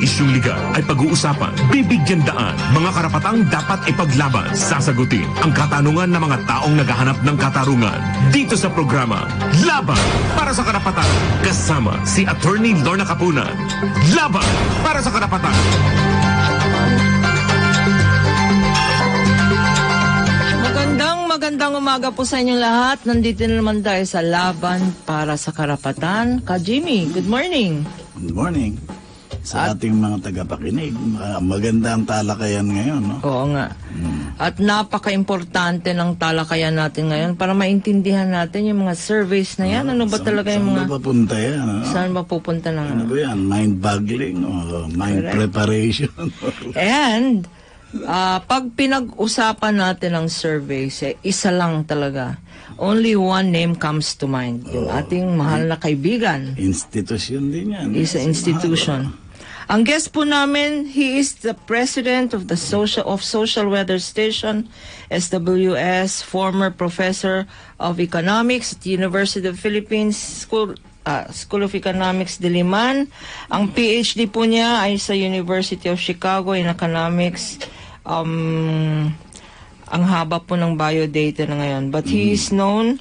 isyung legal ay pag-uusapan, bibigyan daan, mga karapatang dapat ipaglaban, sasagutin ang katanungan ng mga taong naghahanap ng katarungan dito sa programa Laban para sa Karapatan, kasama si Attorney Lorna Capunan. Laban para sa Karapatan. Magandang umaga po sa inyong lahat. Nandito na naman tayo sa Laban para sa Karapatan. Ka Jimmy, good morning. Good morning. Sa ating mga tagapakinig, maganda ang talakayan ngayon, no? Oo nga. At napaka-importante ng talakayan natin ngayon para maintindihan natin yung mga surveys na yan. Ano ba talaga yung mga... Saan ba papunta yan? Saan ba pupunta na? Ano ba yan? Mind-boggling o mind preparation? And... pag pinag-usapan natin ang surveys, isa lang talaga. Only one name comes to mind. Yung ating mahal na kaibigan. Institution din yan. Is an institution. Ang guest po namin, he is the president of the Social Weather Station, SWS, former professor of economics at University of Philippines School of Economics, Diliman. Ang PhD po niya ay sa University of Chicago in Economics. Ang haba po ng biodata na ngayon. But he is known,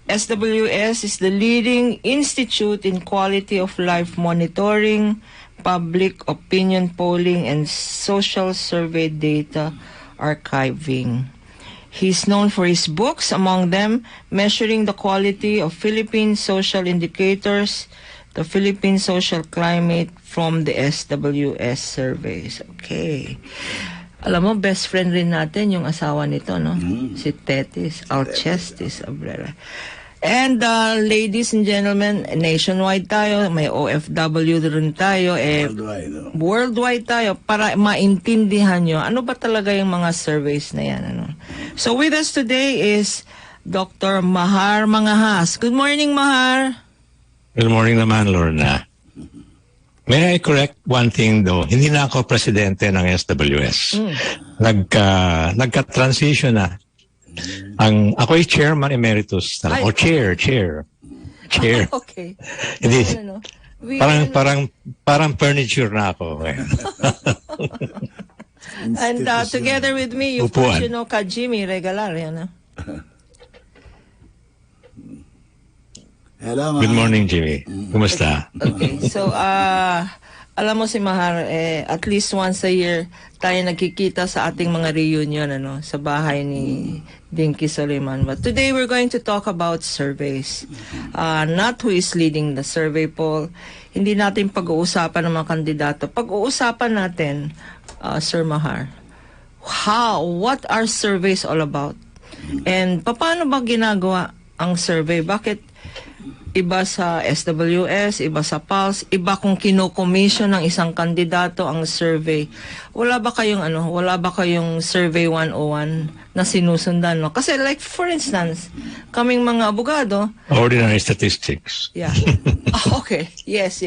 SWS is the leading institute in quality of life monitoring, public opinion polling, and social survey data archiving. He's known for his books, among them, Measuring the Quality of Philippine Social Indicators, the Philippine Social Climate from the SWS Surveys. Okay. Alam mo, best friend rin natin yung asawa nito, no? Si Tetis Alcestis Abrera. And ladies and gentlemen, nationwide tayo, may OFW rin tayo, worldwide tayo para maintindihan nyo ano ba talaga yung mga surveys na yan. Ano? So with us today is Dr. Mahar Mangahas. Good morning, Mahar. Good morning naman, Lorna. May I correct one thing though? Hindi na ako presidente ng SWS. Nagka-transition na. Ako'y chairman emeritus na, o chair. Okay. Hindi, parang furniture na ako. And together with me, you first, you know, Ka Jimmy Regalar, yan. Hello, good morning, Jimmy. Kumusta? Okay, so alam mo si Mahar, at least once a year tayo nagkikita sa ating mga reunion sa bahay ni Dinky Soliman. But today we're going to talk about surveys. Not who is leading the survey poll. Hindi natin pag-uusapan ng mga kandidato. Pag-uusapan natin, Sir Mahar, what are surveys all about? And paano ba ginagawa ang survey? Bakit iba sa SWS, iba sa PULSE, iba kung kino-commission ng isang kandidato ang survey? Wala ba kayong survey 101 na sinusundan, no? Kasi like for instance, kaming mga abogado, ordinary statistics. Yeah. Okay. Yes.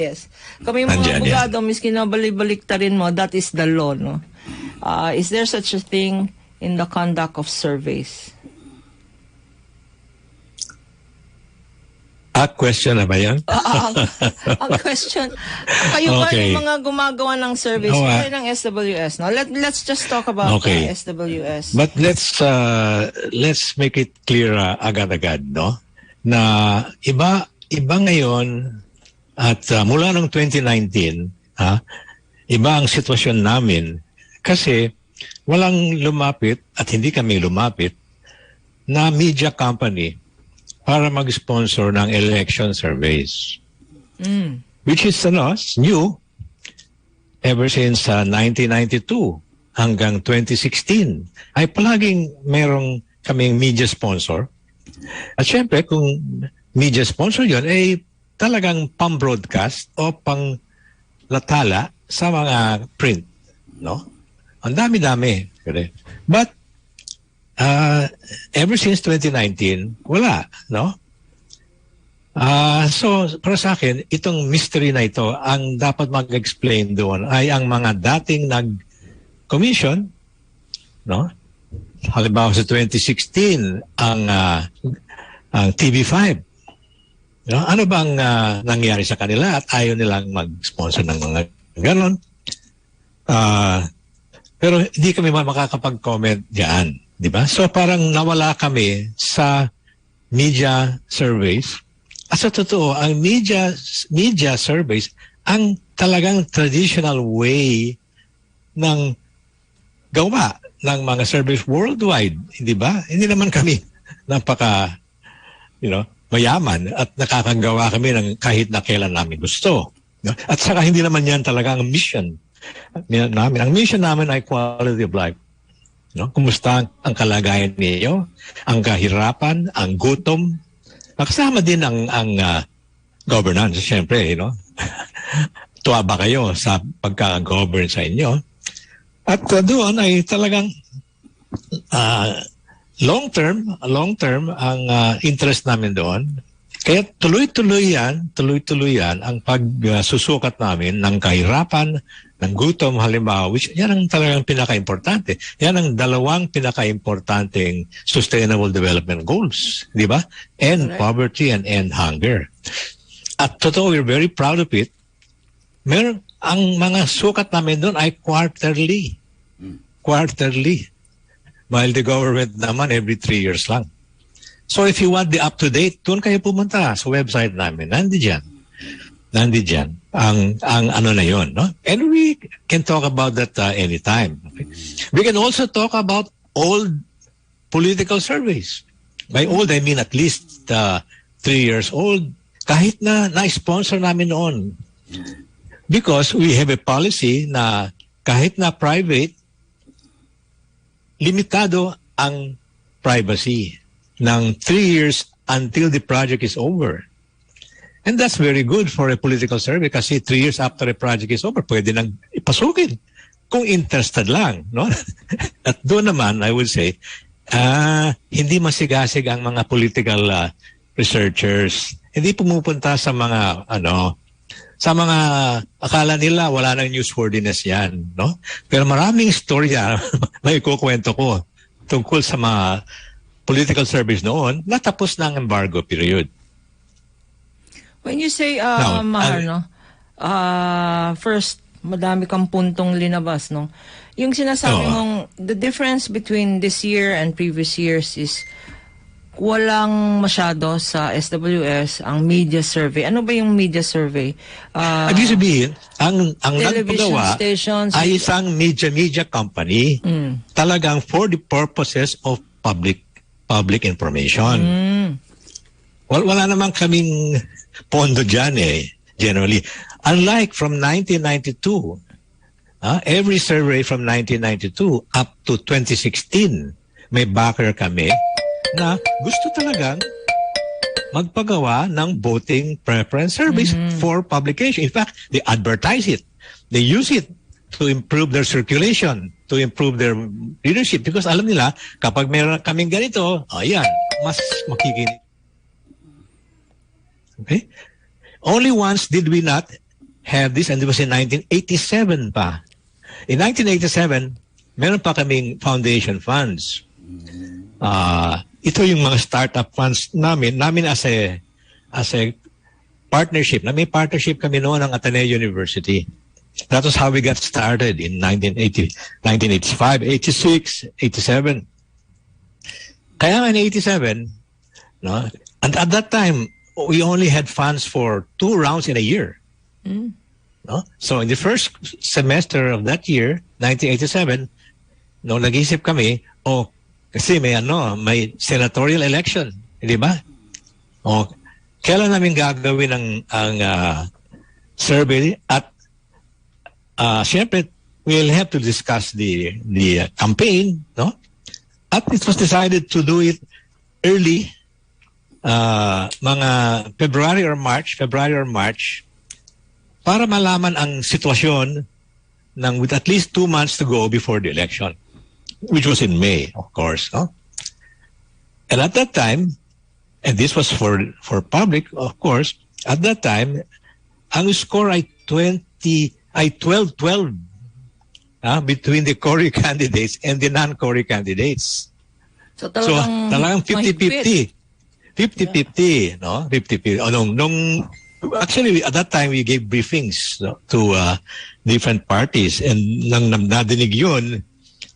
Kaming mga abogado, miski na balik-baliktarin mo, that is the law, no? Is there such a thing in the conduct of surveys? Question na ba yan? Ang question, kayo ba yung mga gumagawa ng surveys ng SWS? No? Let's just talk about SWS. But let's make it clear agad-agad, no? Na iba ngayon at mula noong 2019, iba ang sitwasyon namin kasi walang lumapit at hindi kami lumapit na media company para mag-sponsor ng election surveys. Which is new ever since 1992 hanggang 2016. Ay palaging merong kaming media sponsor. At syempre, kung media sponsor yun, ay talagang pang-broadcast o pang-latala sa mga print. No? Ang dami-dami. But ever since 2019, wala, no? So, para sa akin, itong mystery na ito, ang dapat mag-explain doon ay ang mga dating nag-commission, no? Halimbawa sa 2016, ang TV5. No? Ano bang nangyari sa kanila at ayaw nilang mag-sponsor ng mga ganon? Pero hindi kami makakapag-comment diyan, di ba? So parang nawala kami sa media surveys. At sa totoo, ang media surveys, ang talagang traditional way ng gawa ng mga surveys worldwide, hindi ba? Hindi naman kami napaka, mayaman at nakakagawa kami ng kahit na kailan namin gusto. At saka hindi naman yan talaga ang mission namin. Ang mission namin ay quality of life. Kumusta ang kalagayan niyo, ang kahirapan, ang gutom, kasama din ang governance, siyempre, tuwa ba kayo sa pagka-govern sa inyo? At doon ay talagang long term ang interest namin doon. Kaya tuloy-tuloy yan ang pagsusukat namin ng kahirapan, ng gutom halimbawa, which yan ang talagang pinaka-importante. Yan ang dalawang pinaka-importanteng sustainable development goals, di ba? End poverty and end hunger. At totoo, we're very proud of it. Ang mga sukat namin doon ay quarterly. While the government naman every 3 years lang. So if you want the up-to-date, doon kayo pumunta sa website namin. Nandiyan ang ano na yon, no? And we can talk about that anytime. Okay? We can also talk about old political surveys. By old, I mean at least 3 years old. Kahit na-sponsor namin noon. Because we have a policy na kahit na private, limitado ang privacy ng 3 years until the project is over. And that's very good for a political survey kasi 3 years after a project is over, pwede nang ipasukin kung interested lang. No? At doon naman, I would say, hindi masigasig ang mga political researchers. Hindi pumupunta sa mga, sa mga akala nila wala nang newsworthiness yan. No? Pero maraming storya may kukwento ko tungkol sa mga political surveys noon, natapos na ang embargo period. When you say, first, madami kang puntong linabas, no? Yung sinasabi mong, the difference between this year and previous years is walang masyado sa SWS ang media survey. Ano ba yung media survey? Ibig sabihin, ang television nagpagawa stations ay isang media company talagang for the purposes of public information. Wala naman kaming pondo dyan generally. Unlike from 1992, every survey from 1992 up to 2016, may backer kami na gusto talagang magpagawa ng voting preference surveys for publication. In fact, they advertise it. They use it to improve their circulation, to improve their leadership. Because alam nila, kapag meron kaming ganito, ayan, mas makikinig. Okay? Only once did we not have this, and it was in 1987 pa. In 1987, meron pa kaming foundation funds. Ito yung mga startup funds namin as a partnership. May partnership kami noon ng Ateneo University. That was how we got started in 1985, 86, 87. Kaya in 87, no, and at that time, we only had funds for 2 rounds in a year. No? So in the first semester of that year, 1987, no, nag-isip kami, kasi may senatorial election, di ba? Kailan namin gagawin ang survey at siyempre, we'll have to discuss the campaign, no? At it was decided to do it early, mga February or March, para malaman ang sitwasyon with at least 2 months to go before the election, which was in May, of course, no? And at that time, and this was for public, of course, at that time, ang score ay 12-12 between the Cory candidates and the non-Cory candidates. So talagang 50-50. 50-50, no? 50-50. Nung Actually, at that time, we gave briefings to different parties. And nang nadinig yun,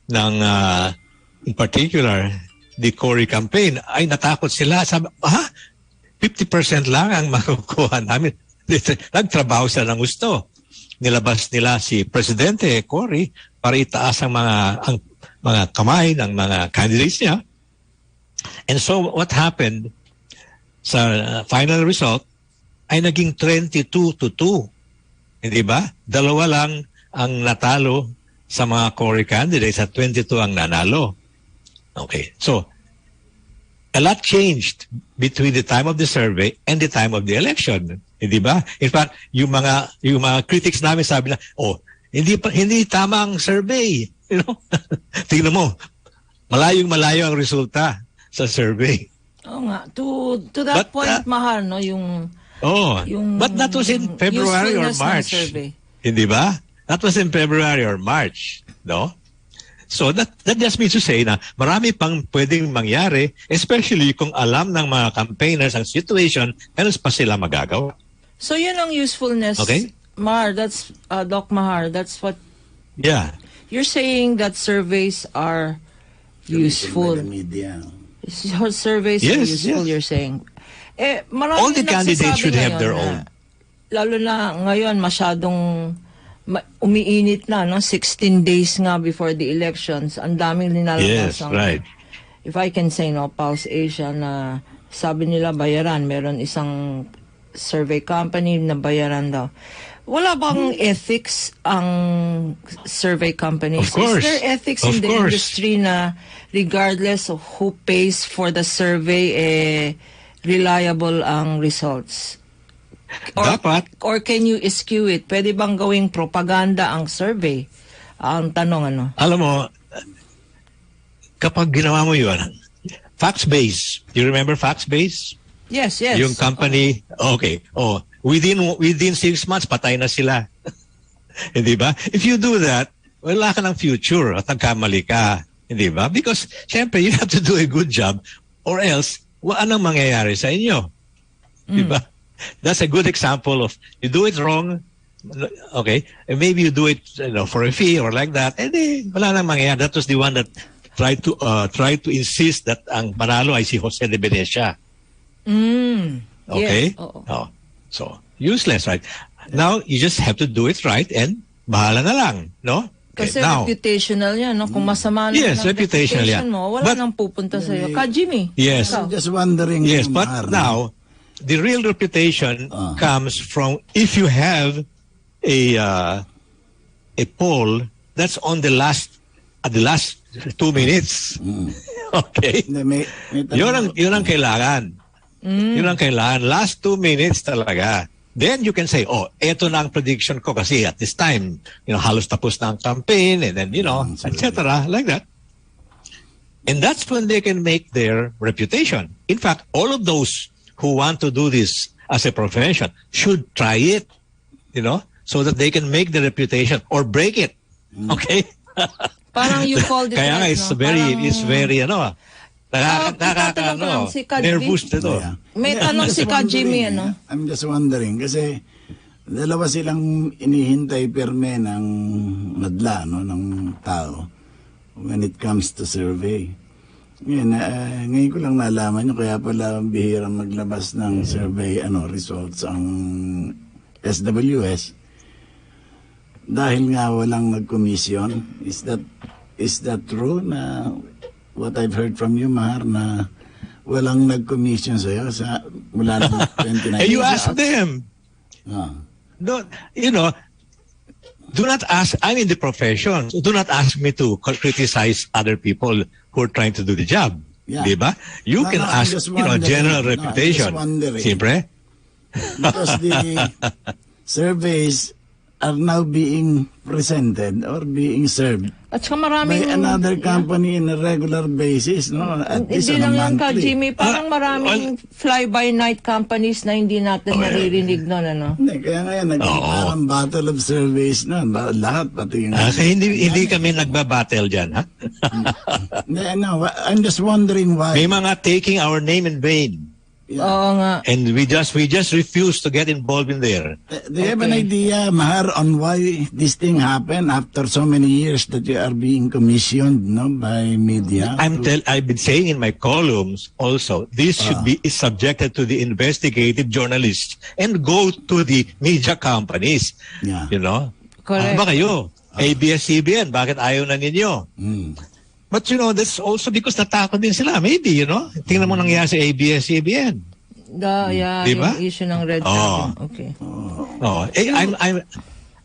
in particular, the Cory campaign, ay natakot sila. Sabi, 50% lang ang makukuha namin. Nagtrabaho sila ng gusto. Nilabas nila si Presidente Cory para itaas ang mga kamay ng mga candidates niya. And so what happened sa final result ay naging 22-2. Hindi ba? 2 lang ang natalo sa mga Cory candidates at 22 ang nanalo. Okay. So, a lot changed between the time of the survey and the time of the election. Hindi ba? In fact, yung mga critics namin sabi na, hindi tama ang survey. You know? Tingnan mo, malayong-malayo ang resulta sa survey. Oo nga. To that point, Mahal, no, yung but that was in February or March. Hindi ba? That was in February or March, no? So that just means to say na marami pang pwedeng mangyari, especially kung alam ng mga campaigners ang situation, meron pa sila magagawa. So yun ang usefulness. Okay? Mahar, that's Doc Mahar, that's what you're saying, that surveys are useful. Surveys are useful, you're saying. All the candidates should have their own. Lalo na ngayon, masyadong umiinit na, no? 16 days nga before the elections. Ang daming nilalabas. Yes, right. If I can say, no, Pulse Asia, na sabi nila bayaran. Meron isang survey company na bayaran daw. Wala bang ethics ang survey companies? Of course. Is there ethics in the industry na regardless of who pays for the survey, reliable ang results? Dapat. Or can you eschew it? Pwede bang gawing propaganda ang survey? Ang tanong, ano? Alam mo, kapag ginawa mo yun, facts-based. You remember facts-based? Yes. Yung company, okay. Within 6 months, patay na sila. Hindi ba? If you do that, wala ka ng future at nagkamali ka. Hindi ba? Because, syempre, you have to do a good job or else, anong mangyayari sa inyo? Di ba? That's a good example of, you do it wrong, okay, and maybe you do it for a fee or like that, and wala nang mangyayari. That was the one that tried to insist that ang panalo ay si Jose de Venecia. Okay? Yes. So, useless, right? Now, you just have to do it right and bahala na lang, no? Kasi reputational yan, no? Kung masama na reputational yan. Mo, wala nang pupunta sa'yo. Jimmy. Yes. I'm just wondering. Yes, but now, the real reputation comes from if you have a poll that's on the last 2 minutes. Okay? Yun ang kailangan. Yun ang kailangan. Last 2 minutes talaga. Then you can say, eto na ang prediction ko kasi at this time, halos tapos na ang campaign and then, etc. Like that. And that's when they can make their reputation. In fact, all of those who want to do this as a profession should try it, so that they can make the reputation or break it. Okay? Parang you called it. Kaya it's very, nervous ito. May tanong si Ka Jimmy, I'm just wondering, kasi dalawa silang inihintay perme ng madla, ng tao when it comes to survey. Ngayon ko lang nalaman nyo, kaya pala bihirang maglabas ng survey results ang SWS dahil nga walang nag-commission. Is that true na what I've heard from you, Mahar, na walang nag-commission sa'yo mula ng 2019? Hey, you ask them. No, do not ask, I'm in the profession, so do not ask me to criticize other people who are trying to do the job. Yeah. Diba? You can ask, general reputation. Siyempre? Because the surveys are now being presented or being served at saka maraming by another company in a regular basis, at least hindi lang yan, Ka monthly. Jimmy, parang maraming fly-by-night companies na hindi natin naririnig nun, Kaya ngayon, parang battle of surveys lahat, pati yung... hindi kami nagbabattle dyan, ha? No, I'm just wondering why. May mga taking our name in vain. Oo nga. And we just refuse to get involved in there. Do you have an idea, Mahar, on why this thing happened after so many years that you are being commissioned, no, by media? I've been saying in my columns also, this should be subjected to the investigative journalists and go to the media companies. Yeah. You know? Correct. Ano ba kayo? ABS-CBN, bakit ayaw na ninyo? But you know, that's also because natakot din sila. Maybe, you know? Tingnan mo nangyari sa ABS-CBN. Yeah, Diba? yung issue ng red card. Okay.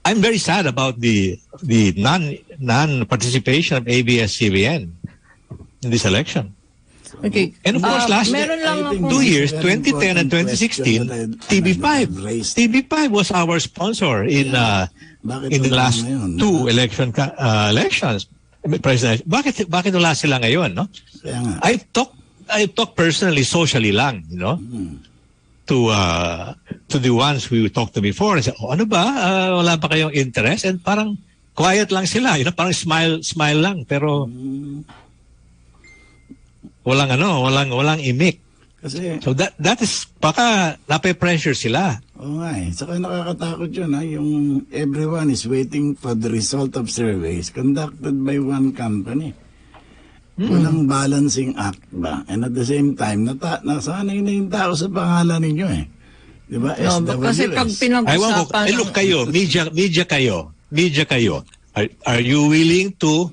I'm very sad about the non-participation of ABS-CBN in this election. Okay. And of course, meron lang ako. 2 years, 2010 and 2016, TV5 was our sponsor in the last two elections. President, bakit wala sila ngayon, no? I talk personally, socially lang, you know, to the ones we talked to before. I said, ano ba? Wala ba kayong interest? And parang quiet lang sila, you know, parang smile lang, pero walang imik. Kasi, so that is, baka nape-pressure sila. Oo nga eh. Saka nakakatakot yun ha. Yung everyone is waiting for the result of surveys conducted by one company. Walang balancing act ba? And at the same time, nasanay na yung tao sa pangalan ninyo eh. Di ba? SWS. Kasi pag pinag-usapan... Look kayo, media kayo. Are you willing to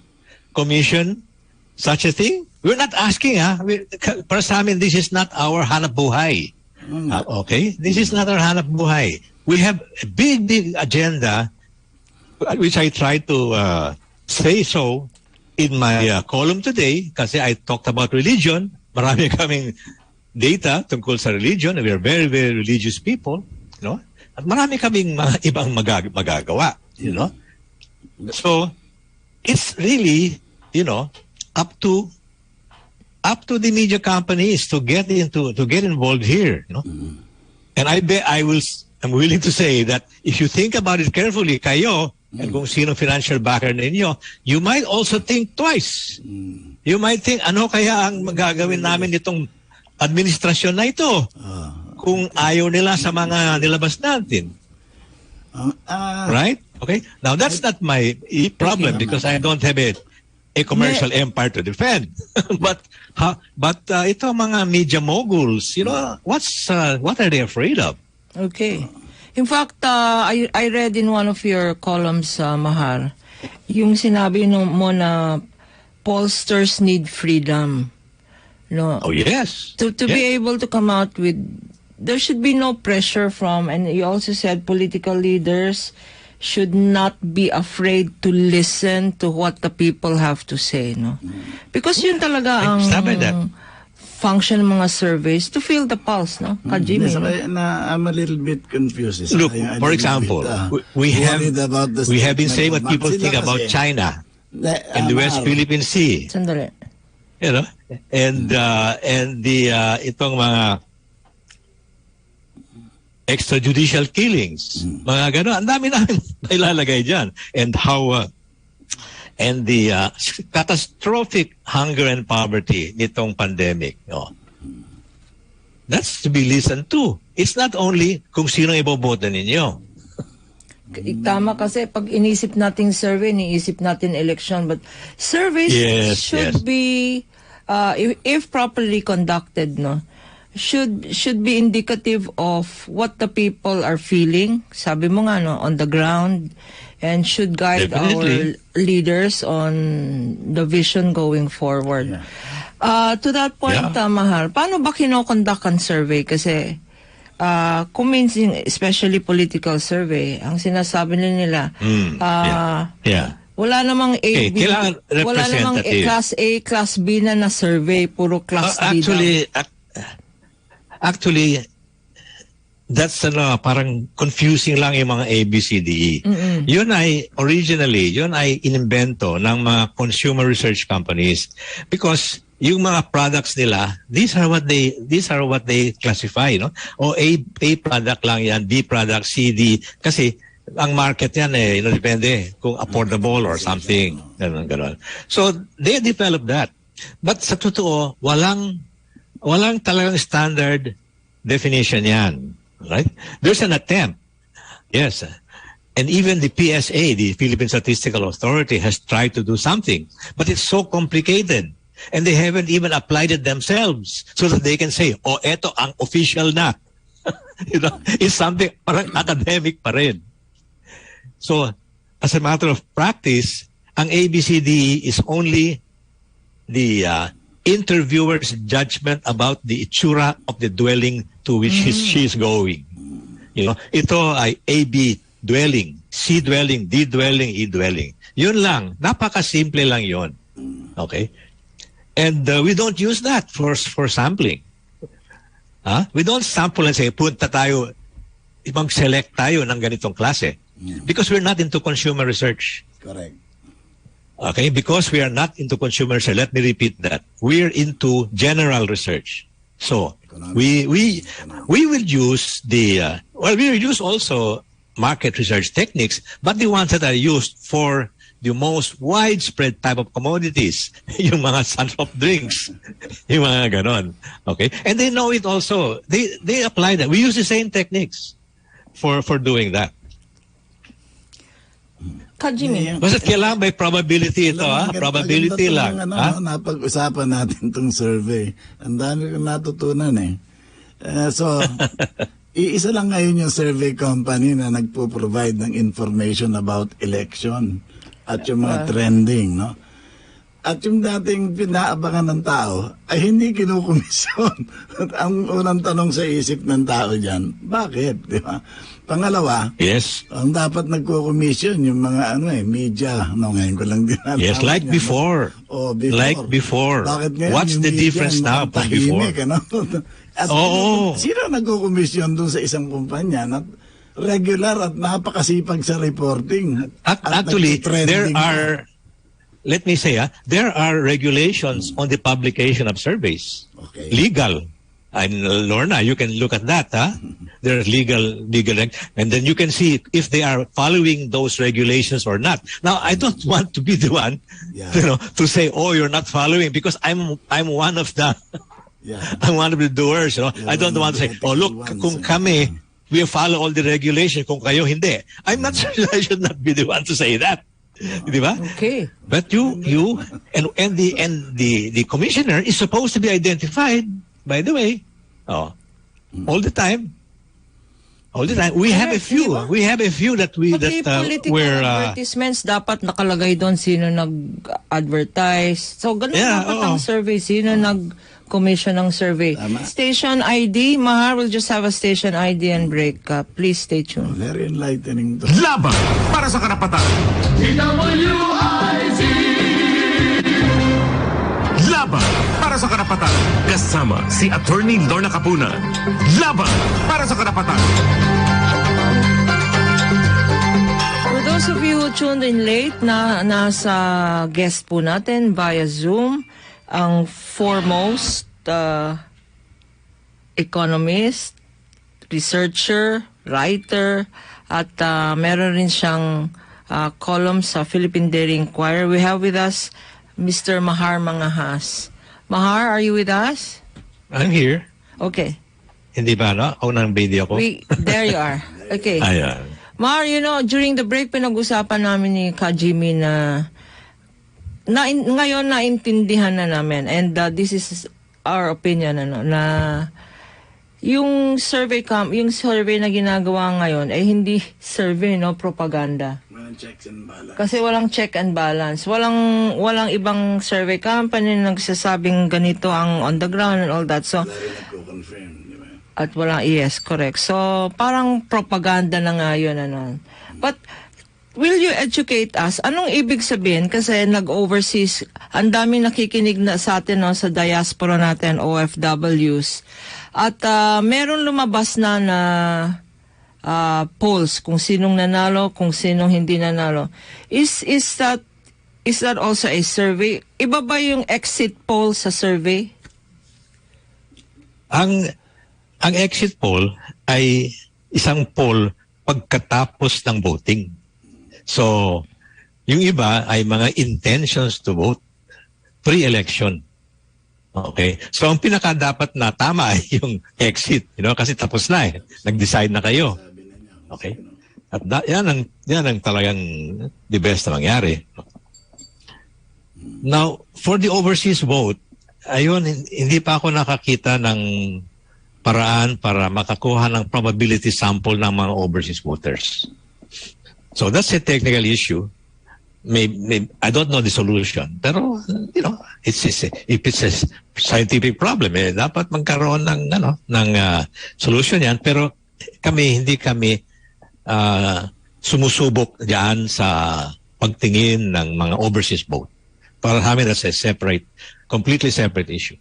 commission such a thing? We're not asking, ha? Para sa amin, this is not our hanap buhay. Okay? This is not our hanap buhay. We have a big agenda, which I try to say so in my column today, kasi I talked about religion. Marami kaming data tungkol sa religion. We are very, very religious people, you know? At marami kaming mga ibang magagawa, you know? So, it's really, you know, up to the media companies to get involved here, you know? And I'm willing to say that if you think about it carefully, kayo, and kung sino financial backer ninyo, you might also think twice. You might think, ano kaya ang magagawin namin itong administrasyon na ito kung ayaw nila sa mga nilabas natin? Right? Okay? Now, that's not my problem because I don't have a commercial empire to defend. but ito mga media moguls, you know, what are they afraid of? Okay. In fact, I read in one of your columns, Mahar, yung sinabi mo na pollsters need freedom. No. Oh, yes. To be able to come out with, there should be no pressure from, and you also said political leaders should not be afraid to listen to what the people have to say, no? Because yun talaga ang function ng mga surveys, to feel the pulse, no? Kajimi, I'm a little bit confused. Look, for example, we have been saying what people think about China and the West Philippine Sea. Sandali. You know, and itong mga extrajudicial killings, mga gano'n, ang dami namin ilalagay dyan. And how, and the catastrophic hunger and poverty nitong pandemic. No? That's to be listened to. It's not only kung sino iboboto ninyo. Tama kasi pag inisip nating survey, iniisip natin election, but surveys should be, if properly conducted, no, should be indicative of what the people are feeling, sabi mo nga, no, on the ground, and should guide our leaders on the vision going forward. To that point, Mahal, paano ba kinokonduct ang survey? Kasi convincing, especially political survey, ang sinasabi nila, wala namang wala namang class A, class B na survey, puro class B Actually, that's parang confusing lang yung mga ABCDE. Yun ay inimbento ng mga consumer research companies because yung mga products nila, these are what they classify, no? O A product lang yan, B product, C, D, kasi ang market yan depende kung affordable or something, ganun. So they developed that. But sa totoo, walang talagang standard definition yan. Right? There's an attempt. Yes. And even the PSA, the Philippine Statistical Authority, has tried to do something. But it's so complicated. And they haven't even applied it themselves so that they can say, oh, eto ang official na. You know, it's something parang academic pa rin. So, as a matter of practice, ang ABCD is only the interviewer's judgment about the itsura of the dwelling to which she is going. You know, ito ay AB dwelling, C dwelling, D dwelling, E dwelling. Yun lang. Napaka-simple lang yun. Okay? And we don't use that for sampling. We don't sample and say, punta tayo, mag-select tayo ng ganitong klase. Because we're not into consumer research. Correct. Okay? Because we are not into consumer research. Let me repeat that. We're into general research. So, we will use the, we will use also market research techniques, but the ones that are used for the most widespread type of commodities, yung mga soft drinks, yung mga ganon. Okay? And they know it also. They apply that. We use the same techniques for doing that. Kajimi. Basta kailangan may probability ito, probability lang. Napag-usapan natin itong survey. Ang dami kong natutunan eh. So, iisa lang ngayon yung survey company na nagpo-provide ng information about election at yung mga trending, no? At yung dating pinaabangan ng tao ay hindi kinukomisyon. At ang unang tanong sa isip ng tao dyan, bakit? Di ba? Pangalawa, yes, ang dapat nagko-commission yung mga media. No, ngayon ko lang din. Yes, like niya, before. No? Before. Like before. Bakit ngayon, what's the difference now from before? Ano? At sino nagko-commission dun sa isang kumpanya na regular at napakasipag sa reporting? Actually, there are, let me say, there are regulations on the publication of surveys. Okay. Legal. And Lorna, you can look at that. There's legal, and then you can see if they are following those regulations or not. Now, I don't want to be the one, to say, "Oh, you're not following," because I'm one of the, I'm one of the doers. I don't want to say, "Oh, look, kung kami we follow all the regulations, kung kayo hindi." I'm not sure. I should not be the one to say that. Di ba? Okay. But you and the commissioner is supposed to be identified. By the way, all the time. We have a few. We have a few that political advertisements dapat nakalagay doon sino nag-advertise. So ganun dapat ang survey, sino nag-commission ng survey. Tama. Station ID, Mahar will just have a station ID and break. Please stay tuned. Very enlightening to. Laban para sa karapatan. DWIZ. Laban para sa karapatan. Kasama si Attorney Lorna Capuna. Laban para sa karapatan. For those of you who tuned in late, nasa guest po natin via Zoom, ang foremost economist, researcher, writer, at meron rin siyang column sa Philippine Daily Inquirer. We have with us Mr. Mahar Mangahas. Mahar, are you with us? I'm here. Okay. Hindi ba, no? Unang video ko. There you are. Okay. Ayan. Mahar, during the break, pinag-usapan namin ni Kajimi na ngayon naintindihan na namin, and this is our opinion, na yung survey na ginagawa ngayon ay hindi survey, propaganda. Checks and balance. Kasi walang check and balance. Walang ibang survey company na nagsasabing ganito ang on the ground and all that. So, nagko-confirm, di ba? At walang, yes, correct. So, parang propaganda na nga yun. But, will you educate us? Anong ibig sabihin? Kasi nag-overseas, ang daming nakikinig na sa atin sa diaspora natin, OFWs. At meron lumabas na polls kung sinong nanalo, kung sinong hindi nanalo. Is that also a survey? Iba ba yung exit poll sa survey? Ang exit poll ay isang poll pagkatapos ng voting. So, yung iba ay mga intentions to vote pre-election. Okay? So, ang pinaka dapat na tama ay yung exit, kasi tapos na eh. Nag-decide na kayo. Okay? At yan ang talagang the best na mangyari. Now, for the overseas vote, ayun, hindi pa ako nakakita ng paraan para makakuha ng probability sample ng mga overseas voters. So that's a technical issue. I don't know the solution. Pero, if it's a scientific problem, dapat magkaroon ng solution yan. Pero hindi kami sumusubok diyan sa pagtingin ng mga overseas vote. Para namin that's a completely separate issue.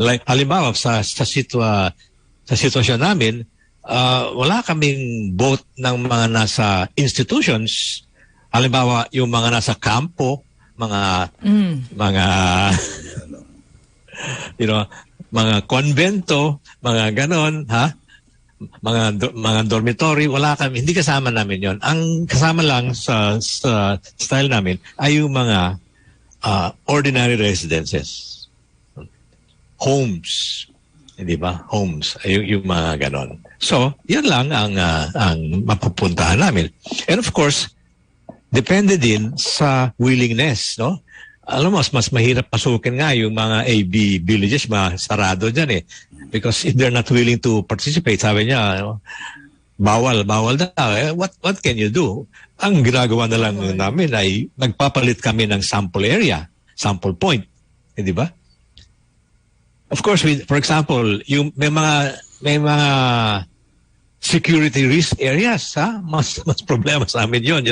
Like halimbawa sa sitwasyon namin, wala kaming vote ng mga nasa institutions. Halimbawa yung mga nasa kampo, mga mga konbento, mga ganon, mga dormitory, wala kami, hindi kasama namin yon. Ang kasama lang sa style namin ay yung mga ordinary residences. Homes. Hindi ba? Homes. Yung mga ganon. So, yan lang ang mapupuntahan namin. And of course, depende din sa willingness, no? Alam mo, mas mahirap pasukin nga yung mga AB villages, sarado dyan eh. Because if they're not willing to participate, sabi niya, bawal daw. What can you do? Ang ginagawa na lang namin ay nagpapalit kami ng sample area, sample point. Hindi ba? Of course, for example, yung may mga security risk areas, mas problema sa amin yun,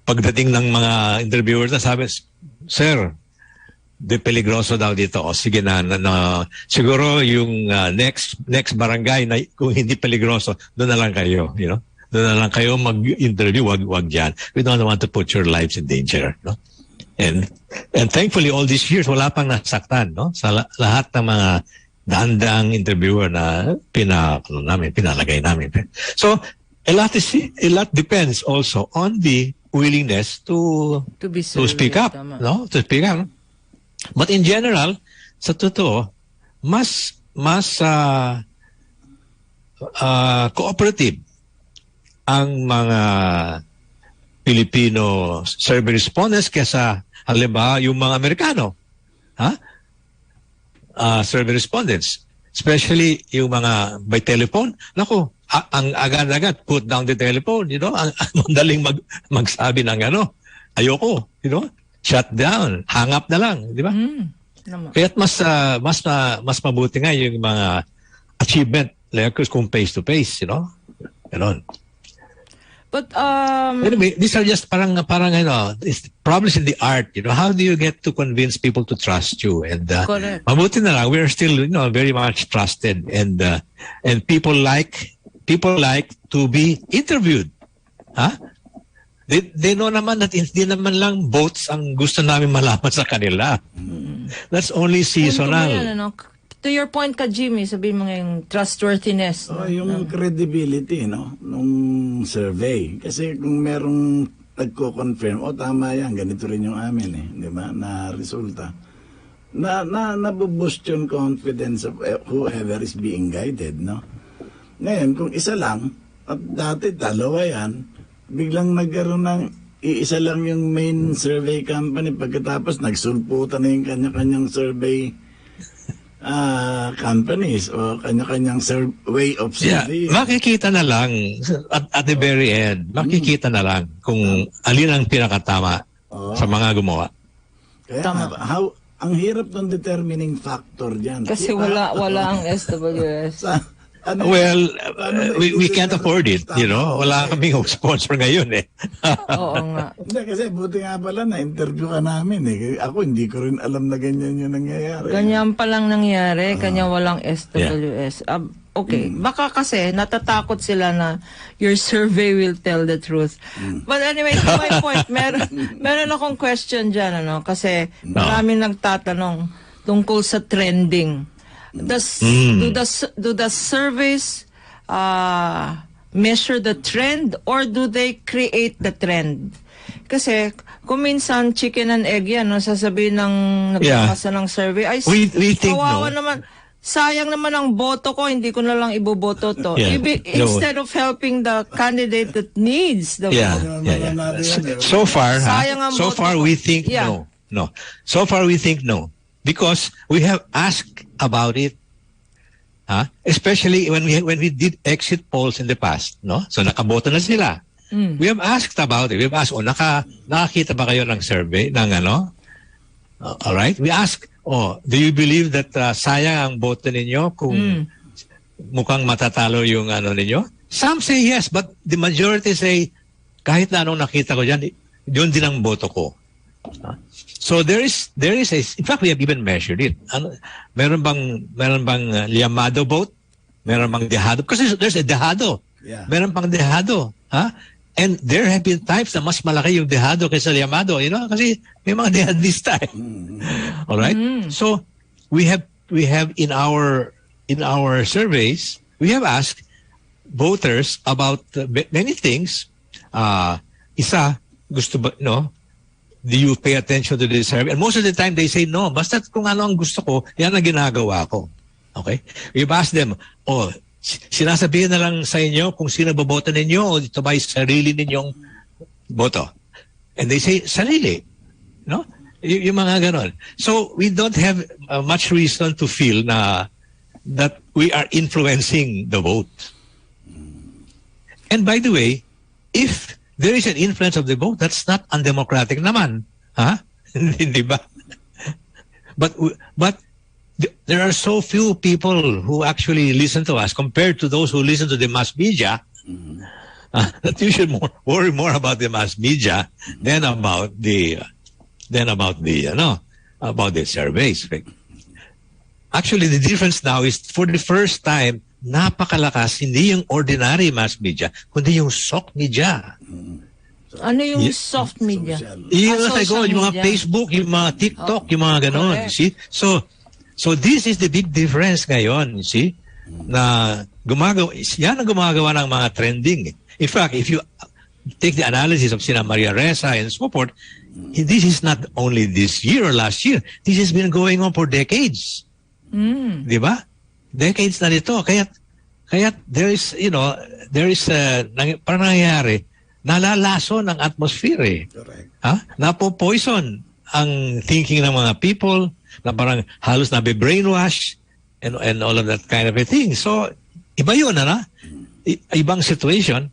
Pagdating ng mga interviewers na sabi, Sir, de peligroso daw dito. O sige na siguro yung next barangay na kung hindi peligroso, doon na lang kayo, Doon na lang kayo mag-interview, wag diyan. We don't want to put your lives in danger, no? And thankfully all these years wala pang nasaktan, no? Sa lahat ng mga daang interviewer na pinalagay namin. So, a lot depends also on the willingness to speak up, no? To speak up. But in general, sa totoo, mas cooperative ang mga Filipino survey respondents kaysa halimbawa yung mga Amerikano. Survey respondents. Especially yung mga by telephone. Naku, ang agad-agad put down the telephone, ang madaling magsabi ng ayoko, shut down, hang up na lang, di ba? Kaya't mas mabuti nga yung mga achievement like kung face to face, ganon. But anyway, these are just parang it's problems in the art, how do you get to convince people to trust you? And mabuti na lang, we are still very much trusted, and people like to be interviewed. They know naman that hindi naman lang votes ang gusto namin malaman sa kanila. That's only seasonal. To your point ka, Jimmy, sabihin mo yung trustworthiness. Yung credibility, nung survey. Kasi kung merong nagko-confirm, tama yan, ganito rin yung amin, di ba, na resulta. Nabuboost yung confidence of whoever is being guided, no? Ngayon, kung isa lang, at dati dalawa yan, biglang nagkaroon ng iisa lang yung main survey company, pagkatapos nagsulputan na yung kanya-kanyang survey companies o kanya-kanyang way of survey. Yeah, makikita na lang at the very end, makikita na lang kung alin ang pinakatama sa mga gumawa. Kaya ang hirap ng determining factor diyan. Kasi wala ang SWS. We can't afford it, Wala kaming sponsor ngayon eh. Oo nga. Hindi, kasi buti nga pala na-interview ka namin eh. Ako hindi ko rin alam na ganyan yung nangyayari. Ganyan palang nangyari, kanya walang SWS. Okay, baka kasi natatakot sila na your survey will tell the truth. But anyway, to my point, meron akong question dyan, kasi maraming nagtatanong tungkol sa trending. Do the surveys measure the trend or do they create the trend? Kasi kung minsan chicken and egg yan, no, sasabihin ng nagbabasa ng survey, ay We think kawawa no. naman. Sayang naman ang boto ko, hindi ko na lang iboboto to. Yeah. Instead of helping the candidate that needs the vote. So far, Sayang ang so boto far ko. we think Yeah. no. So far we think no. Because we have asked about it. Especially when we did exit polls in the past, no? So nakaboto na sila. We have asked about it. We have asked, nakakita ba kayo ng survey ng ano? All right. We ask, do you believe that sayang ang boto ninyo kung mukhang matatalo yung ano ninyo? Some say yes, but the majority say kahit na anong nakita ko diyan, yun din ang boto ko. So there is in fact we have even measured it. Meron bang llamado vote? Meron bang dehado? Kasi there's a dehado. Yeah. Meron pang dehado, And there have been times na mas malaki yung dehado kaysa llamado, kasi may mga dehadista. All right? So we have in our surveys, we have asked voters about many things. Isa, gusto ba, do you pay attention to the survey? And most of the time they say no. Basta kung ano ang gusto ko, yan ang ginagawa ko. Okay? We've asked them, sinasabihin na lang sa inyo kung sino boboto ninyo o ito ba sarili ninyong boto? And they say, sarili. No? Yung mga ganon. So, we don't have much reason to feel that we are influencing the vote. And by the way, if there is an influence of the vote, that's not undemocratic naman. Hindi ba? But there are so few people who actually listen to us compared to those who listen to the mass media that you should worry more about the mass media than about the surveys. Actually, the difference now is for the first time, napakalakas hindi yung ordinary mass media, kundi yung soft media. Ano yung soft media? Yung mga Facebook, yung mga TikTok, yung mga ganon. You see? So this is the big difference ngayon, you see? Na yan ang gumagawa ng mga trending. In fact, if you take the analysis of Sina Maria Ressa and so forth, this is not only this year or last year. This has been going on for decades. Di ba? Decades na nito. Kaya there is parang nangyayari, nalalaso ng atmosphere eh. Correct. Napo-poison ang thinking ng mga people, na parang halos nabe-brainwash and all of that kind of a thing. So, iba yun, ibang situation.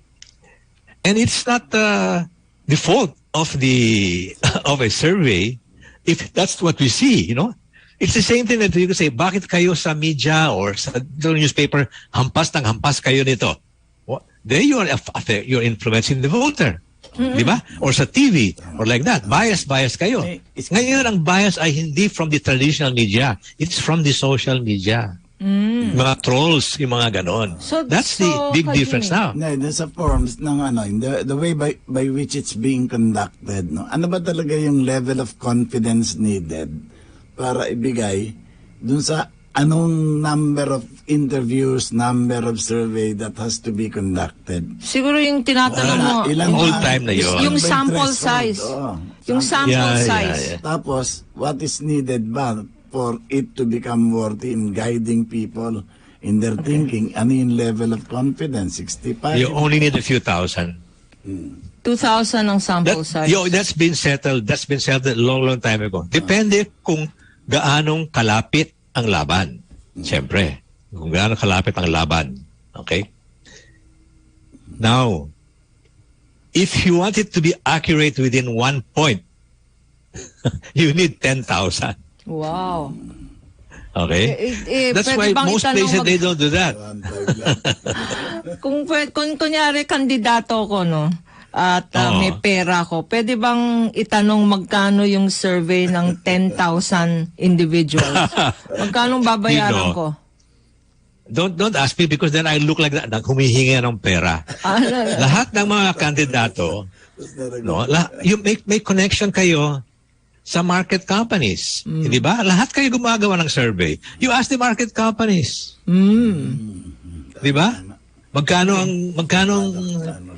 And it's not the fault of a survey if that's what we see, It's the same thing that you could say, bakit kayo sa media or sa newspaper, hampas kayo nito? Well, there you're influencing the voter. Di ba? Or sa TV, or like that. Bias kayo. Ngayon, ang bias ay hindi from the traditional media. It's from the social media. Mga trolls, yung mga ganon. That's the big difference now. There's a forms ng the way by which it's being conducted. Ano ba talaga yung level of confidence needed para ibigay dun sa anong number of interviews, number of survey that has to be conducted? Siguro yung tinatanong mo, all time na yun. Yung sample size. Yung sample size. Tapos, what is needed ba for it to become worthy in guiding people in their thinking? Ano yung level of confidence? 65? You only need a few thousand. 2,000 ang sample size. That's been settled a long time ago. Depende kung gaanong kalapit ang laban. Siyempre, kung gaano kalapit ang laban. Okay? Now, if you want it to be accurate within 1 point, you need 10,000. Wow. Okay? That's why most places they don't do that. kung kunyari kandidato ko, at may pera ko, pwede bang itanong magkano yung survey ng 10,000 individuals? Magkano babayaran ko? Don't ask me because then I look like that, humihingi ng pera. Lahat ng mga kandidato, you make connection kayo sa market companies. Di ba? Lahat kayo gumagawa ng survey. You ask the market companies. Di ba? Magkano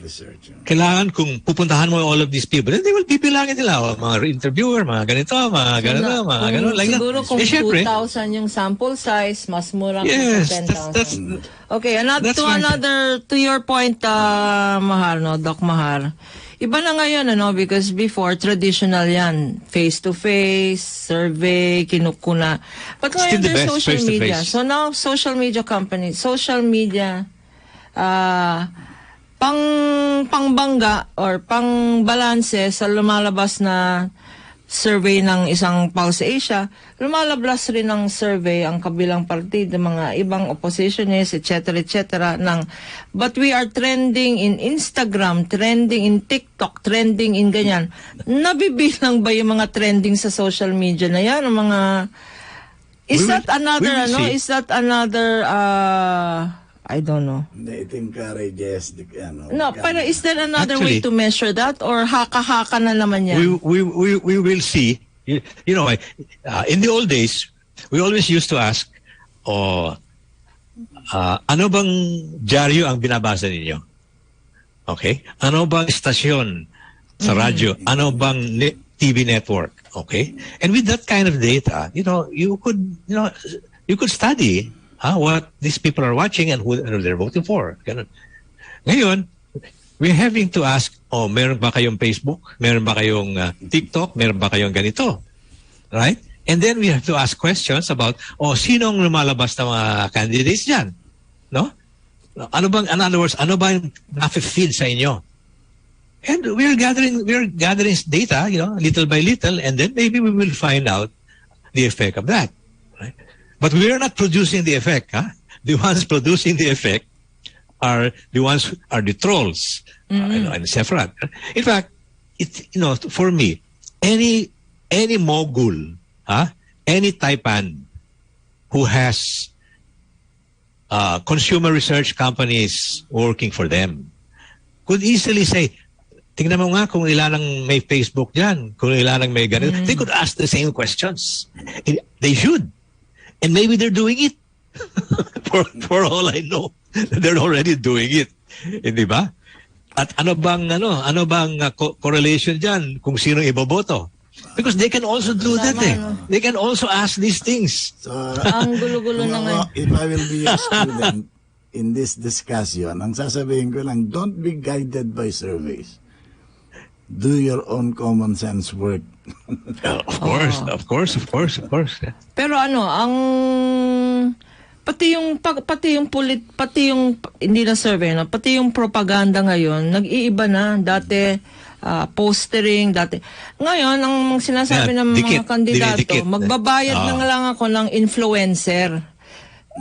research. Kailangan kung pupuntahan mo all of these people, then they will bibilangin nila, mga interviewer, mga ganito, mga ganito, mga ganito, like that. Siguro kung syempre, 2,000 yung sample size, mas mura yes, kung that's 10,000. Okay, that's right. to your point, Mahar, no, Doc Mahar. Iba na ngayon, because before, traditional yan. Face-to-face, survey, kinukuna. But ngayon, there's social media. So now, social media companies, social media, pangbangga or pangbalanse sa lumalabas na survey ng isang Pulse Asia, lumalabas rin ng survey ang kabilang partido, mga ibang oppositionists, etc., but we are trending in Instagram, trending in TikTok, trending in ganyan. Nabibilang ba yung mga trending sa social media na yan? Is that another I don't know. It encourages pero is there another way to measure that, or haka-haka na naman yan? We will see. You know, in the old days, we always used to ask, ano bang dyaryo ang binabasa ninyo? Okay? Ano bang istasyon sa radyo? Ano bang TV network? Okay? And with that kind of data, you could study what these people are watching and who they're voting for. Ganun. Ngayon, we're having to ask, meron ba kayong Facebook? Meron ba kayong TikTok? Meron ba kayong ganito? Right? And then we have to ask questions about, sinong lumalabas na mga candidates dyan? No? In other words, ano ba yung na-feed sa inyo? And we're gathering data, little by little, and then maybe we will find out the effect of that. Right? But we are not producing the effect. The ones producing the effect are the trolls and Sephrat. In fact, for me, any mogul, any taipan who has consumer research companies working for them could easily say, tingnan mo nga kung ilan ang may Facebook dyan, kung ilan ang may ganito. They could ask the same questions. They should. And maybe they're doing it. for all I know, they're already doing it. Hindi ba? At ano bang correlation diyan kung sino iboboto? Because they can also do that. They can also ask these things. So, ang gulo-gulo na ngayon. If I will be a student in this discussion, ang sasabihin ko lang, don't be guided by surveys. Do your own common sense work. Of course. Pero pati yung hindi na survey, pati yung propaganda ngayon nag-iiba na. Dati postering, ngayon ang sinasabi ng mga kandidato, magbabayad na lang ako ng influencer.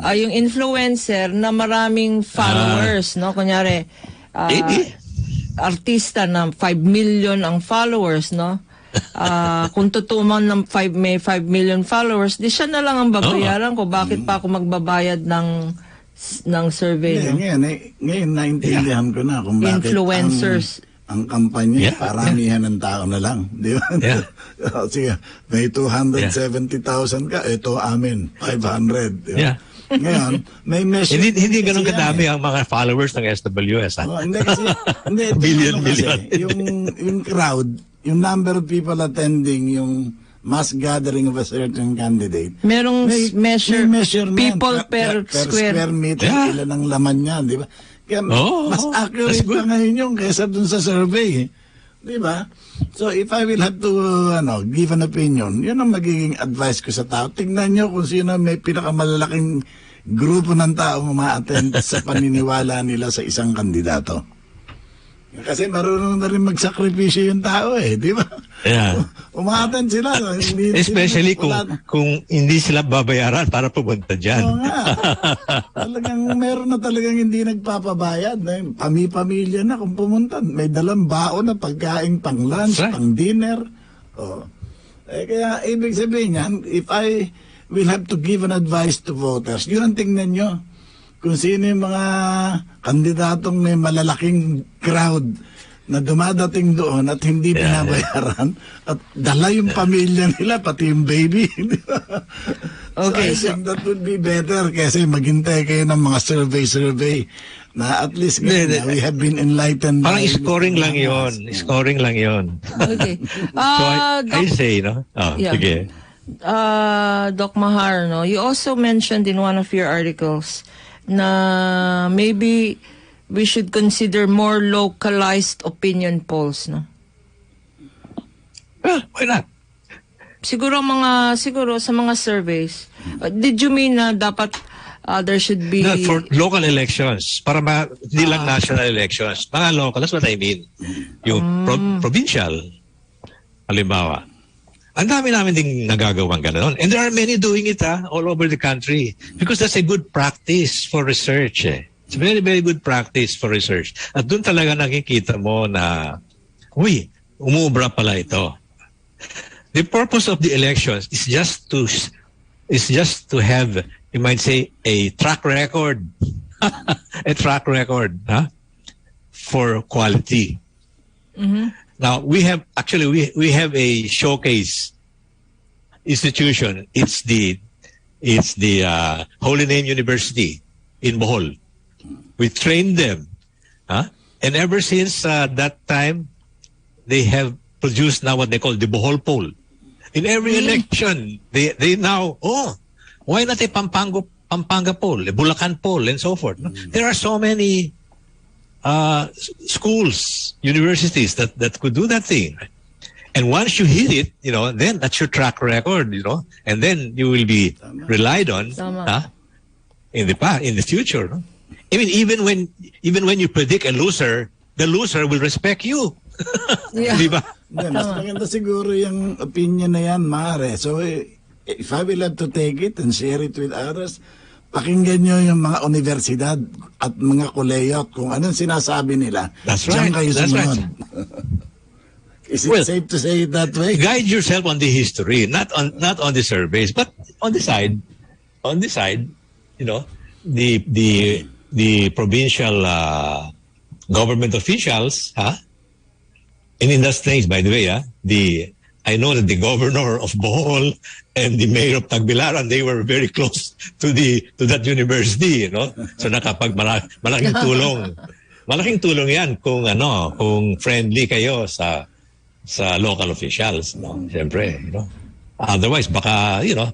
Yung influencer na maraming followers, kunyari artista na 5 million ang followers, kung totoo man may 5 million followers, di siya na lang ang babayaran ko. Bakit pa ako magbabayad ng survey? Ngayon naintindihan ko na kung bakit influencers. Ang kampanya, paramihan ng tao na lang. Di ba? Sige, may 270,000 ka, ito amin, 500. Di ba? Ngayon, may measure. Hindi ganun kadami ang mga followers ng SWS. Hindi, billion. Yung crowd, yung number of people attending yung mass gathering of a certain candidate. Merong measure people per square meter. Ilan ang laman niyan, di ba? Kaya mas accurate pa ngayon yung kaysa dun sa survey. Di ba? So, if I will have to give an opinion, yun ang magiging advice ko sa tao. Tingnan nyo kung sino may pinakamalalaking grupo ng tao ma-attend sa paniniwala nila sa isang kandidato. Kasi marunong na rin magsakripisyo yung tao di ba? Yeah. Umatan sila. Especially kung hindi sila babayaran para pumunta dyan. Oo nga. Meron na talagang hindi nagpapabayad. Pamilya na kung pumunta. May dalang baon na pagkain pang lunch, pang dinner. Kaya ibig sabihin yan, if I will have to give an advice to voters, yun ang tingnan nyo. Kung sino yung mga kandidatong may malalaking crowd na dumadating doon at hindi binabayaran at dala yung pamilya nila, pati yung baby. Okay, so I think that would be better kasi maghintay kayo ng mga survey na at least we have been enlightened. Parang scoring lang yon. Scoring lang yon. Okay. So I say, no? Oh, Yeah. sige. Doc Mahar, no, you also mentioned in one of your articles na maybe we should consider more localized opinion polls, no? Why not? Siguro sa mga surveys. Did you mean na dapat there should be No, for local elections, para hindi lang national elections, mga local, that's what I mean. Yung provincial, halimbawa. Ang dami namin ding nagagawang gano'n. And there are many doing it all over the country because that's a good practice for research. It's a very, very good practice for research. At doon talaga nakikita mo na, umubra pala ito. The purpose of the elections is just to have, you might say, a track record. A track record for quality. Mhm. Now, we have a showcase institution. It's the Holy Name University in Bohol. We trained them. And ever since that time, they have produced now what they call the Bohol poll. In every election, they now, why not a Pampanga poll, a Bulacan poll, and so forth. There are so many schools, universities that could do that thing. And once you hit it, then that's your track record, and then you will be relied on in the future. No? I mean, even when you predict a loser, the loser will respect you. Yeah. Diba? Yeah, mas maganda siguro yung opinion na yan, Mare. So, if I will have to take it and share it with others, pakinggan nyo yung mga universidad at mga koleyo kung anong sinasabi nila. That's Diyan right. kayo That's sumunod. Is it safe to say it that way? Guide yourself on the history, not on the surveys, but on the side, the provincial government officials, and in that stage, by the way, I know that the governor of Bohol and the mayor of Tagbilaran, they were very close to that university, So malaking tulong. Malaking tulong 'yan kung friendly kayo sa local officials, Siyempre, Otherwise, baka, you know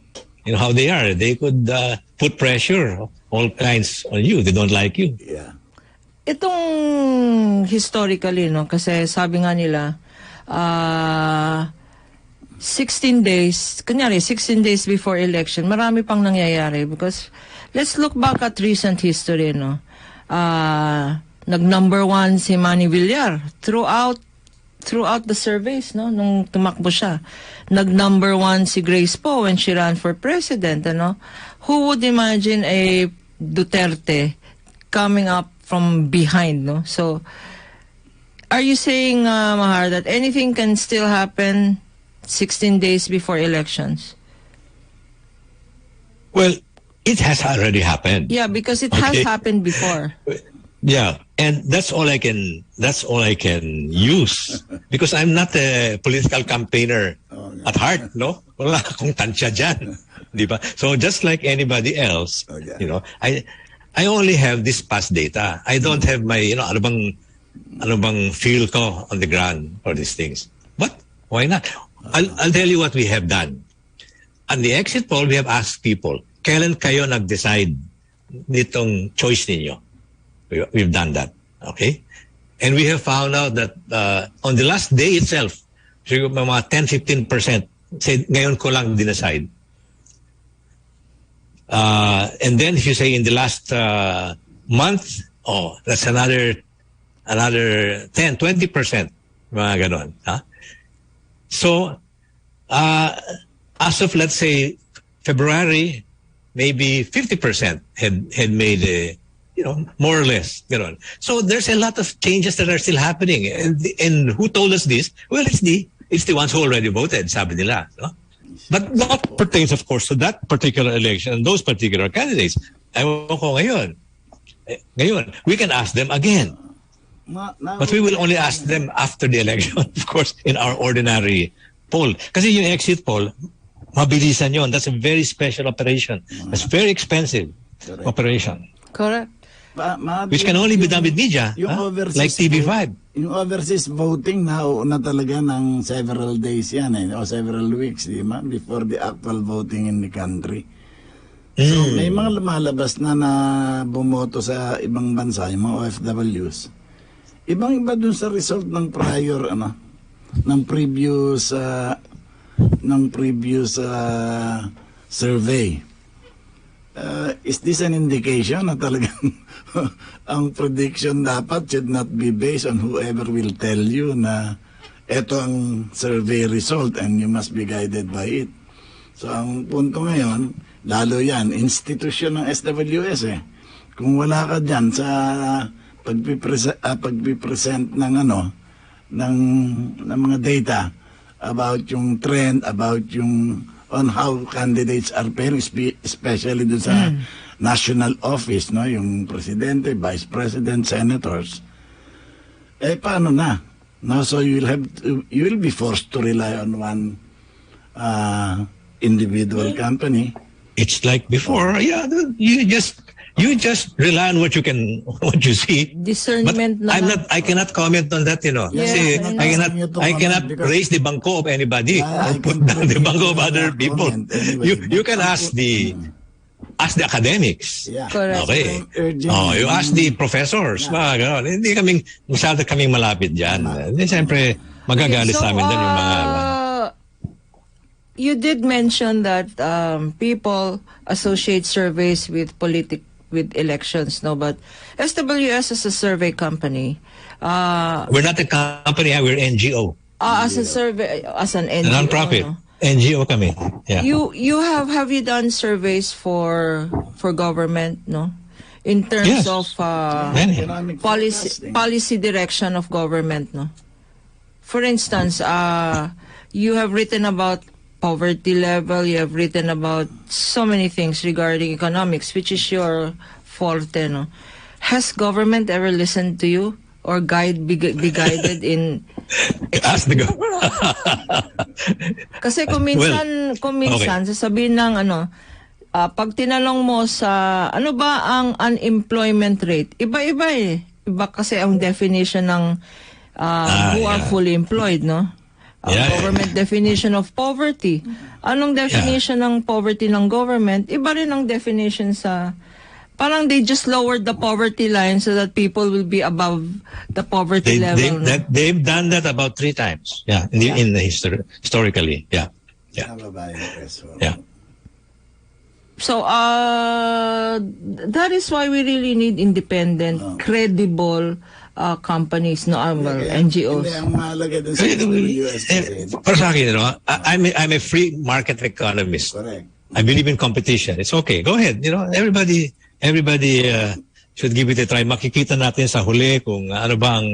how they are. They could put pressure, all kinds on you. They don't like you. Yeah. Itong historically, kasi sabi nga nila, 16 days before election, marami pang nangyayari because let's look back at recent history, nag-number 1 si Manny Villar throughout the surveys, nung tumakbo siya. Nag-number 1 si Grace Poe when she ran for president, Who would imagine a Duterte coming up from behind, So, are you saying, Mahar, that anything can still happen 16 days before elections? Well, it has already happened. Yeah, because it has happened before. Yeah, and that's all I can use because I'm not a political campaigner at heart, no? Wala akong tansya dyan, di ba? So just like anybody else, I only have this past data. I don't have my, ano bang feel ko on the ground for these things. But why not? I'll tell you what we have done. On the exit poll, we have asked people, kailan kayo nag-decide nitong choice ninyo? We've done that. Okay? And we have found out that on the last day itself, siguro mga 10-15% say, ngayon ko lang dinecide. And then if you say in the last month, that's another 10-20%. Mga ganon. So, as of, let's say, February, maybe 50% had made more or less. So there's a lot of changes that are still happening. And who told us this? Well, it's the ones who already voted, sabi nila. But that pertains, of course, to that particular election and those particular candidates. Ewan ko ngayon. Ngayon, we can ask them again. But we will only ask them after the election, of course, in our ordinary poll. Kasi yung exit poll, mabilisan yun. That's a very special operation. That's very expensive operation. Correct. Which can only be done with media, like TV5. Yung overseas voting na talaga ng several days yan o several weeks, di ba? Before the actual voting in the country. So may mga lumalabas na bumoto sa ibang bansa, yung mga OFWs. Ibang-iba dun sa result ng prior, ng previous survey. Is this an indication na talagang ang prediction dapat should not be based on whoever will tell you na eto ang survey result and you must be guided by it. So ang punto ngayon, lalo yan, institusyon ng SWS Kung wala ka dyan sa pagpipresent ng ng mga data about yung trend, about yung on how candidates are faring, especially dun sa national office, yung presidente, vice president, senators. Paano na? So you will be forced to rely on one individual company. It's like before, you just rely on what you see. Discernment but I cannot comment on that, Kasi I cannot raise the bangko of anybody or put down the bangko of other people. You can ask the academics. Yeah. Correct. Okay. You ask the professors. Hindi masyado kaming malapit dyan. Siyempre, magagalit sa amin din yung mga... You did mention that people associate surveys with elections, but SWS is a survey company. We're not a company, we're NGO. As an NGO. Non-profit. NGO kami. Yeah. You have you done surveys for government, in terms Yes. of policy direction of government, For instance, you have written about poverty level, you have written about so many things regarding economics, which is your forte, Has government ever listened to you or be guided in... Ask the government. Kasi kung minsan, sasabihin ng pag tinanong mo sa ano ba ang unemployment rate, iba-iba Iba kasi ang definition ng who are fully employed, government definition of poverty. Anong definition ng poverty ng government? Iba rin ang definition sa... Parang they just lowered the poverty line so that people will be above the poverty level. They've done that about 3 times. In the historically. Yeah. So that is why we really need independent, credible companies, NGOs. Ang mahalaga dun sa US. Para sa akin, I'm a free market economist. Correct. I believe in competition. It's okay. Go ahead. Everybody should give it a try. Makikita natin sa huli kung ano ba ang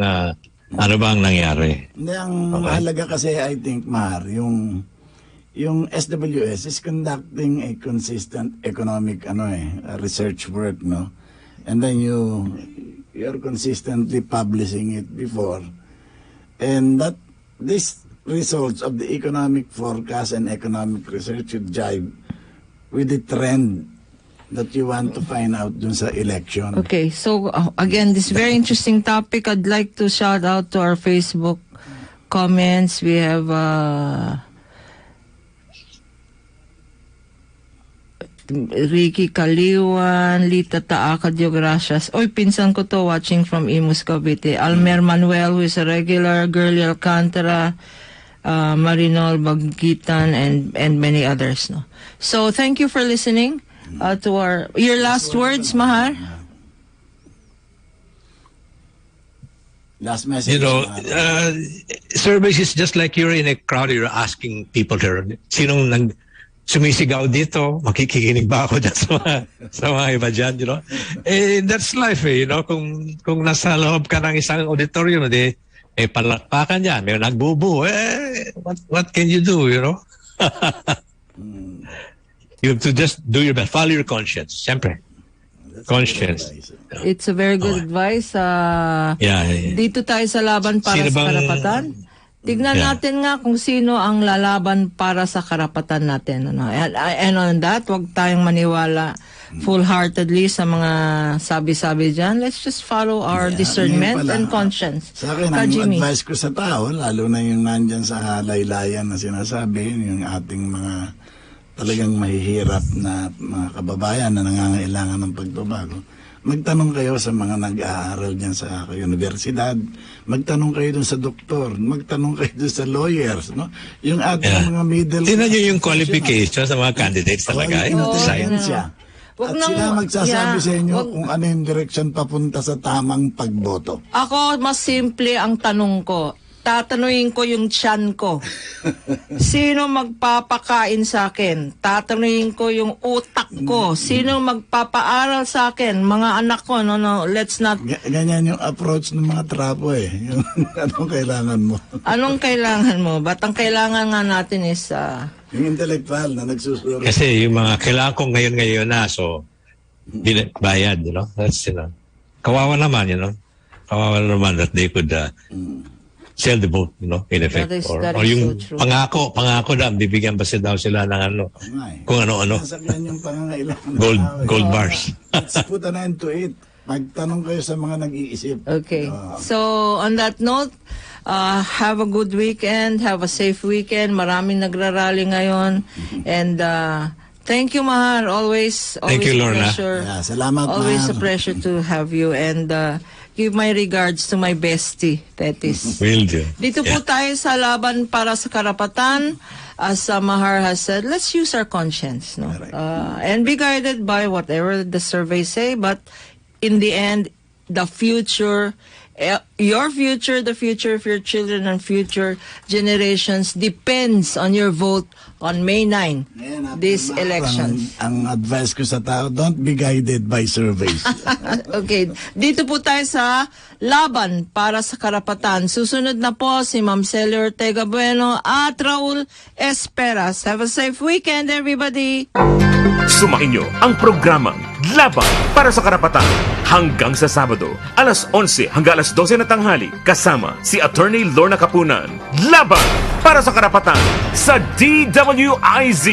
nangyari. Hindi, ang mahalaga kasi, I think, Mar, yung SWS is conducting a consistent economic research work, And then you're consistently publishing it before. And that these results of the economic forecast and economic research should jive with the trend that you want to find out dun sa election. Okay, so again, this very interesting topic. I'd like to shout out to our Facebook comments. We have Ricky Kaliwan, Lita Taaka, Gracias. Oy, pinsan ko to, watching from Imus, Cavite. Almer Manuel, who is a regular, Girlie Alcantara, Marinol Bagitan, and many others. So, thank you for listening to your last words, Mahar. Last message. Surveys is just like you're in a crowd, you're asking people there, sinong sumisigaw dito, makikinig ba ako dyan sa mga iba dyan, that's life, Kung nasa loob ka ng isang auditorium, palakpakan dyan, may nagbubu, what can you do, You have to just do your best, follow your conscience, siyempre. conscience. It's a very good advice. Yeah. Dito tayo sa laban para Sino sa bang- karapatan. Tignan Yeah. natin nga kung sino ang lalaban para sa karapatan natin. Ano? And on that, huwag tayong maniwala full-heartedly sa mga sabi-sabi dyan. Let's just follow our discernment Ngayon pala, and conscience. Sa akin, ang Jimmy. advice ko sa tao, lalo na yung nandyan sa laylayan na sinasabi, yung ating mga talagang mahihirap na mga kababayan na nangangailangan ng pagbabago, magtanong kayo sa mga nag-aaral dyan sa universidad, magtanong kayo dun sa doktor, magtanong kayo dun sa lawyers, no? Yung ating mga middle Tingnan nyo yung qualification sa mga candidates talaga. Science. Wag At nang- sila magsasabi yeah, sa inyo wag- kung ano yung direction papunta sa tamang pagboto. Ako, mas simple ang tanong ko. Tatanungin ko yung tiyan ko. Sino magpapakain sa akin? Tatanungin ko yung utak ko. Sino magpapaaral sa akin? Mga anak ko, no, let's not... Ganyan yung approach ng mga trapo eh. Yung anong kailangan mo. Anong kailangan mo? Ba't ang kailangan nga natin is... Yung intellectual na nagsusuro. Kasi yung mga kailangan ko ngayon na, so, bayad, you know? That's, you know. Kawawa naman, you know? Kawawa naman that they could sell the vote, you know, in effect. That Or is yung so true. pangako na, bibigyan pa daw sila ng ano, kung ano-ano. Nasakyan yung pangangailangan. ng Gold, tao eh. gold bars. Let's put an end to it. Magtanong kayo sa mga nag-iisip. Okay. So, on that note, have a good weekend. Have a safe weekend. Maraming nagrarally ngayon. And thank you, Mahar. Always Thank you, a Lorna. pleasure. Yeah, salamat, Always a Mahar. pleasure to have you. And give my regards to my bestie, Tetis. Will do. Dito po tayo sa laban para sa karapatan. As Mahar has said, let's use our conscience, no? And be guided by whatever the surveys say. But in the end, the future, your future, the future of your children and future generations depends on your vote on May 9, Ngayon, this Mahar, election. Ang advice ko sa tao, don't be guided by surveys. Okay, dito po tayo sa laban para sa karapatan. Susunod na po si Ma'am Celia Ortega Bueno at Raul Esperas. Have a safe weekend, everybody! Sumakin nyo ang programang Laban para sa Karapatan hanggang sa Sabado, alas 11 hanggang alas 12 na tanghali, kasama si Attorney Lorna Capunan. Laban para sa Karapatan sa DWIZ.